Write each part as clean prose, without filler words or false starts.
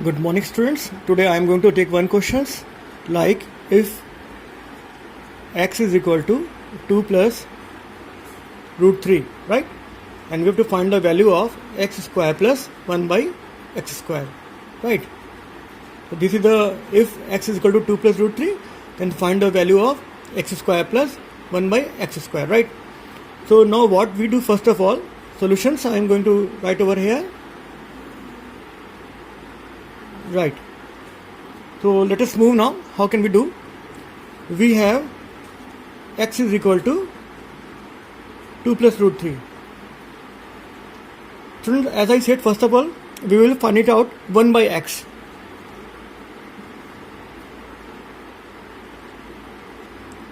Good morning, students. Today I am going to take one questions like if x is equal to 2 plus root 3, right? And we have to find the value of x square plus 1 by x square, right? So this is the if x is equal to 2 plus root 3, then find the value of x square plus 1 by x square, right? So now what we do, first of all, solutions I am going to write over here. Right. So let us move now. How can we do? We have x is equal to 2 plus root 3. Students, as I said, first of all, we will find it out 1 by x.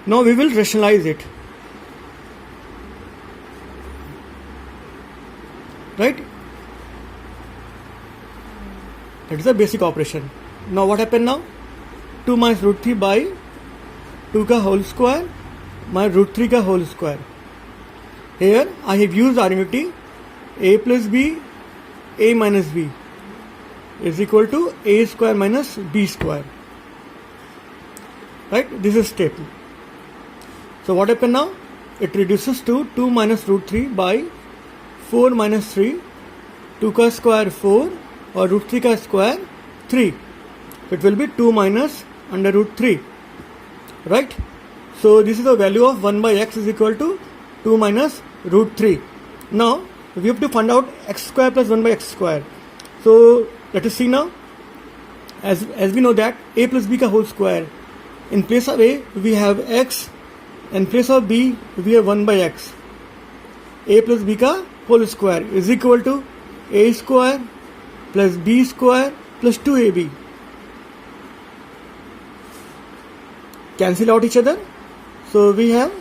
Now we will rationalize it. Right? That is the basic operation. Now what happened now? 2 minus root 3 by 2 ka whole square minus root 3 ka whole square. Here I have used identity a plus b, a minus b is equal to a square minus b square. Right? This is step. So what happened now? It reduces to 2 minus root 3 by 4 minus 3, 2 ka square 4 or root 3 ka square 3. It will be 2 minus under root 3. Right? So this is the value of 1 by x is equal to 2 minus root 3. Now we have to find out x square plus 1 by x square. So let us see now. As we know that a plus b ka whole square. In place of a we have x. In place of b we have 1 by x. A plus b ka whole square is equal to a square plus b square plus 2ab. Cancel out each other. So we have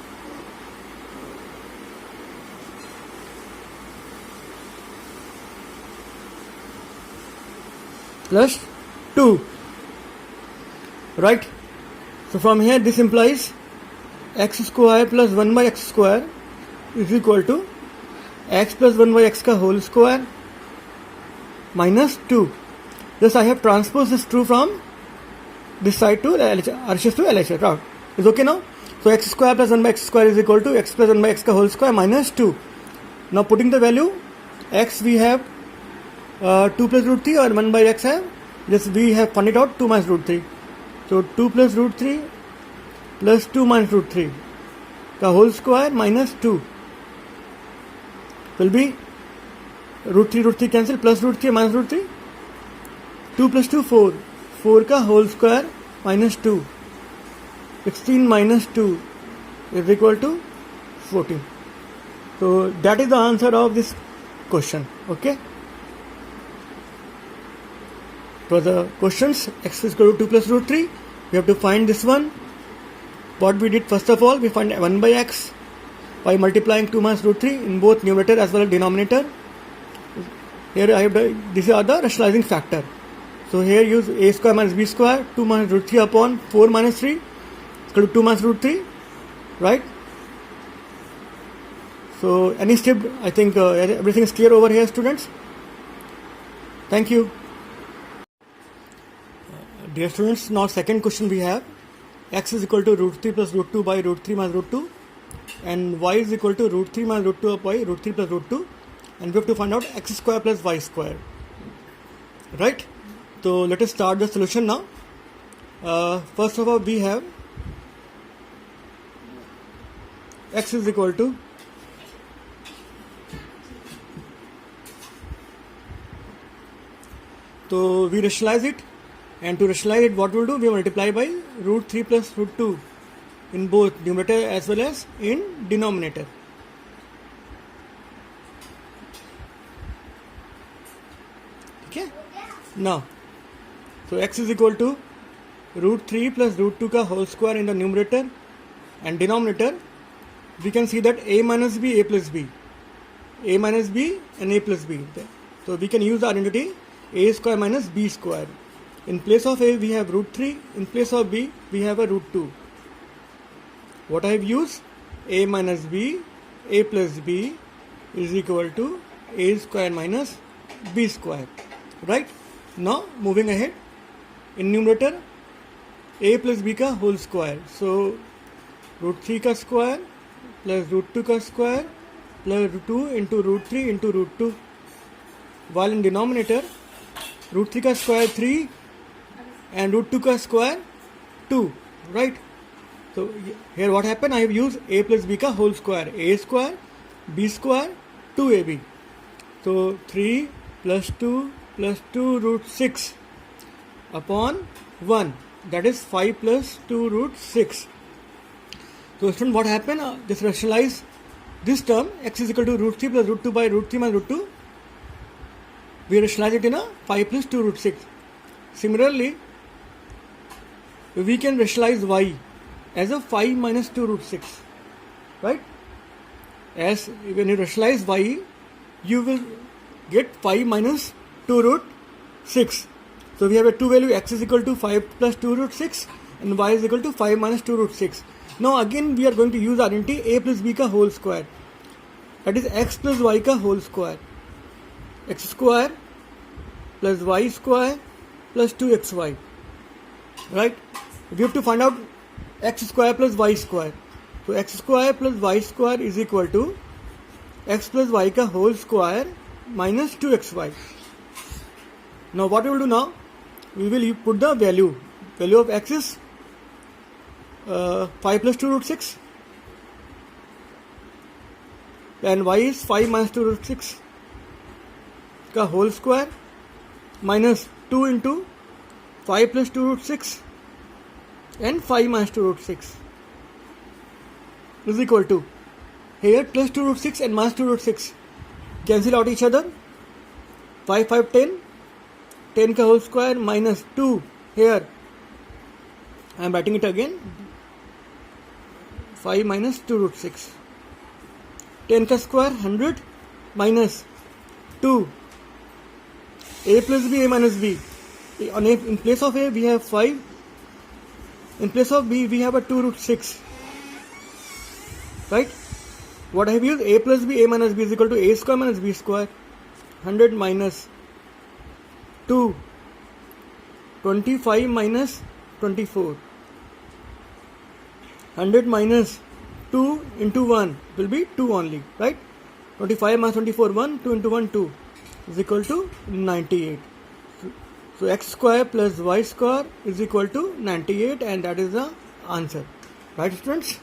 plus 2. Right? So from here this implies x square plus 1 by x square is equal to x plus 1 by x ka whole square minus 2. Thus I have transposed this 2 from this side to RHS to LHS. Right? Is okay now? So x square plus 1 by x square is equal to x plus 1 by x ka whole square minus 2. Now putting the value, x we have 2 plus root 3 or 1 by x have, just we have found it out 2 minus root 3. So 2 plus root 3 plus 2 minus root 3 ka whole square minus 2 will be root 3 cancel, plus root 3 minus root 3. 2 plus 2 4. 4 ka whole square minus 2. 16 minus 2 is equal to 14. So that is the answer of this question. Okay. For the questions x is equal to 2 plus root 3, we have to find this one. What we did, first of all, we find 1 by x by multiplying 2 minus root 3 in both numerator as well as denominator. Here I have these are the rationalizing factor. So here use a square minus b square, 2 minus root 3 upon 4 minus 3 equal to 2 minus root 3, right? So any step, I think everything is clear over here, students. Thank you. Dear students, now second question we have x is equal to root 3 plus root 2 by root 3 minus root 2 and y is equal to root 3 minus root 2 by root 3 plus root 2, and we have to find out x square plus y square. Right? So let us start the solution now. First of all, we have x is equal to so we rationalize it, and to rationalize it, what we'll do, we multiply by root 3 plus root 2 in both numerator as well as in denominator. Okay. Now, so x is equal to root 3 plus root 2 ka whole square in the numerator, and denominator we can see that a minus b, a plus b, a minus b and a plus b. So we can use the identity a square minus b square. In place of a we have root 3, in place of b we have a root 2. What I have used? A minus b, a plus b is equal to a square minus b square, right? Now moving ahead, in numerator a plus b का whole square, सो √3 का square plus √2 का square plus √2 into √3 into √2, while in denominator √3 का square 3 and √2 का square 2, right? So here what happened, I have used a plus b का whole square, a square b square 2ab, so 3 plus 2 plus 2 √6 upon 1, that is 5 plus 2 √6. So student, what happened, just rationalize this term x is equal to √3 plus √2 by √3 minus √2, we rationalize it in a 5 plus 2 √6. Similarly, we can rationalize y as a 5 minus 2 √6, right? As when you rationalize y, you will get 5 minus 2 √6. So we have a two value, x is equal to 5 plus 2 √6 and y is equal to 5 minus 2 √6. Now again we are going to use identity a plus b का whole square, that is x plus y का whole square, x square plus y square plus 2xy, right? We have to find out x square plus y square. So x square plus y square is equal to x plus y का whole square minus 2xy. Now what we will do now, we will put the value of x is 5 plus 2 √6 and y is 5 minus 2 √6 का whole square minus 2 into 5 plus 2 √6 and 5 minus 2 √6 is equal to, here plus 2 √6 and minus 2 √6 cancel out each other, 5 5 10, 10 का whole square minus 2, here I am writing it again, 5 minus 2 √6, 10 का square 100 minus 2, a plus b, a minus b, in place of a we have 5, in place of b we have a 2 √6, right? What I have used, a plus b, a minus b is equal to a square minus b square, 100 minus 2, 25 minus 24, 100 minus 2 into 1 will be 2 only, right? 25 minus 24, 1, 2 into 1, 2 is equal to 98. So x square plus y square is equal to 98, and that is the answer, right students?